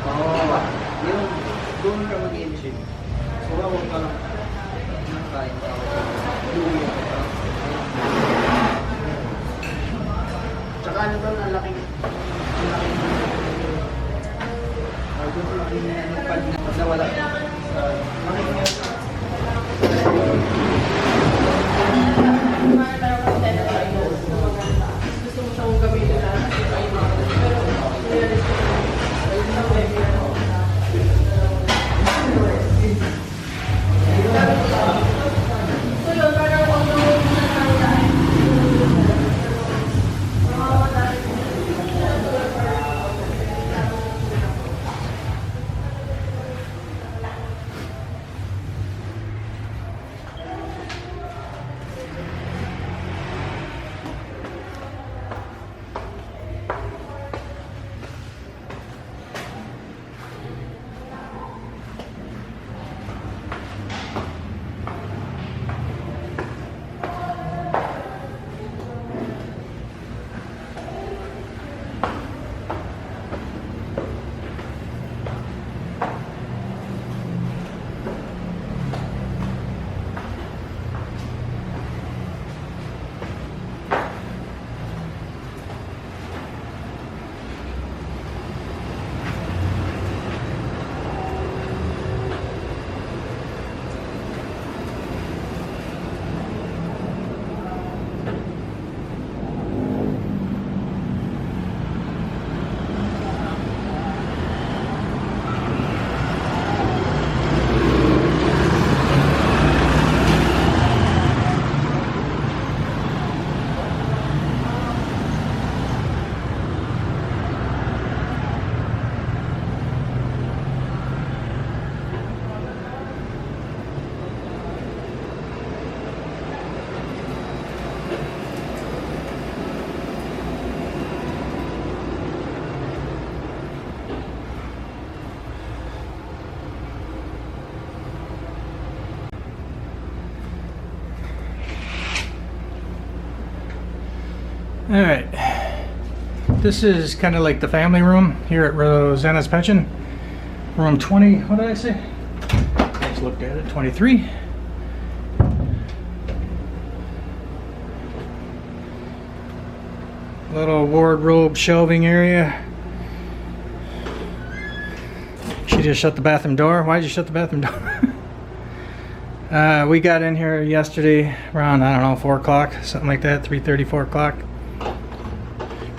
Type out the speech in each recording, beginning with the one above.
Oo. Yung doon ka mag-i-initiate. So, huwag ka lang kain ka. Tsaka ano doon, ang laking pag nawala. Gusto mo siyang gamitin na All right, this is kind of like the family room here at Rosanna's pension. Room 20, what did I say? I just looked at it, 23. Little wardrobe shelving area. She just shut the bathroom door. Why did you shut the bathroom door? We got in here yesterday around, I don't know, 4 o'clock, something like that, 3:30, 4 o'clock.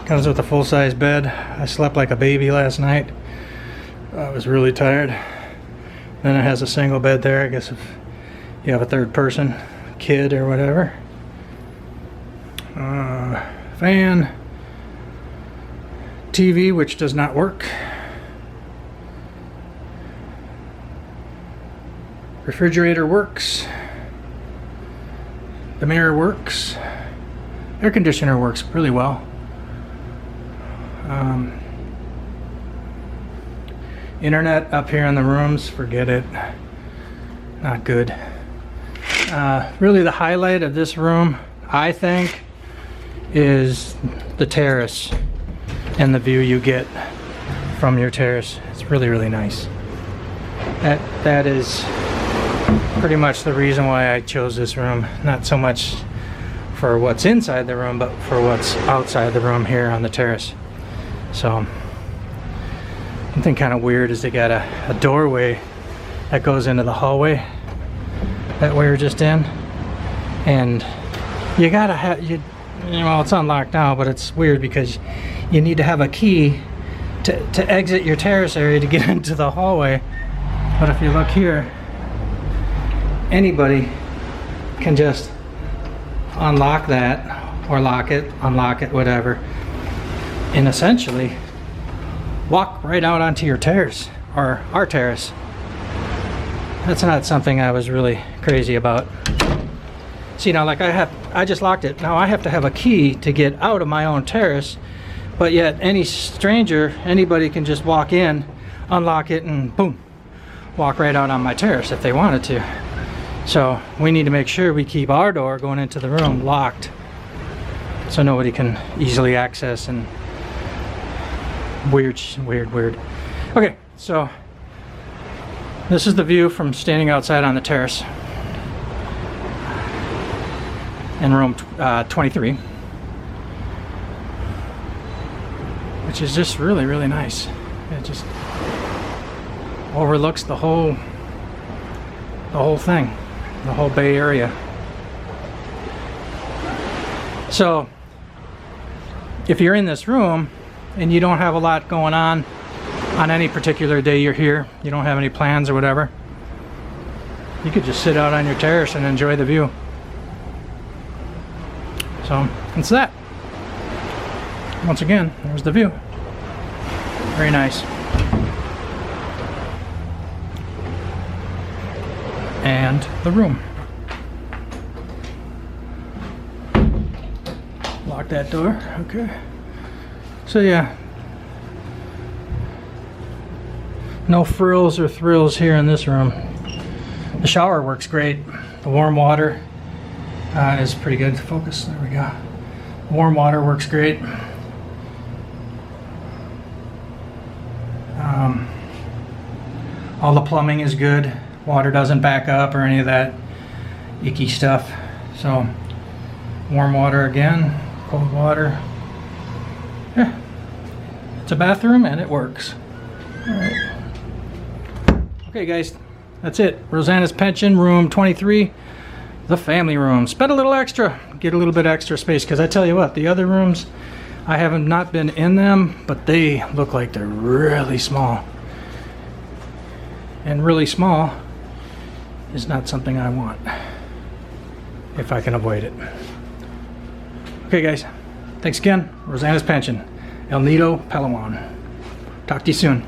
Comes with a full-size bed. I slept like a baby last night. I was really tired. Then it has a single bed there, I guess if you have a third person, kid or whatever. Fan. TV, which does not work. Refrigerator works. The mirror works. Air conditioner works really well. Internet up here in the rooms, forget it. Not good. Really the highlight of this room, I think, is the terrace and the view you get from your terrace. It's really, really nice. That is pretty much the reason why I chose this room. Not so much for what's inside the room, but for what's outside the room here on the terrace. So, something kind of weird is they got a doorway that goes into the hallway that we were just in, and you gotta have well, it's unlocked now, but it's weird because you need to have a key to exit your terrace area to get into the hallway. But if you look here, anybody can just unlock that or lock it, unlock it, whatever, and essentially walk right out onto your terrace, or our terrace. That's not something I was really crazy about. See, now, like I just locked it. Now I have to have a key to get out of my own terrace, but yet any stranger, anybody can just walk in, unlock it, and boom, walk right out on my terrace if they wanted to. So we need to make sure we keep our door going into the room locked so nobody can easily access and Weird, weird, weird. Okay, so this is the view from standing outside on the terrace in room 23, which is just really, really nice. It just overlooks the whole thing, the whole Bay Area. So if you're in this room and you don't have a lot going on any particular day you're here, you don't have any plans or whatever, you could just sit out on your terrace and enjoy the view. So it's that. Once again, there's the view. Very nice. And the room. Lock that door. Okay. So yeah, no frills or thrills here in this room. The shower works great. The warm water is pretty good. Focus. There we go. Warm water works great. All the plumbing is good. Water doesn't back up or any of that icky stuff. So warm water again, cold water. Yeah, it's a bathroom and it works. All right. Okay guys, that's it. Rosanna's pension, room 23, the family room. Spend a little extra, get a little bit extra space, because I tell you what, the other rooms, I haven't not been in them, but they look like they're really small. And really small is not something I want, if I can avoid it. Okay guys, thanks again. Rosanna's pension, El Nido Palawan. Talk to you soon.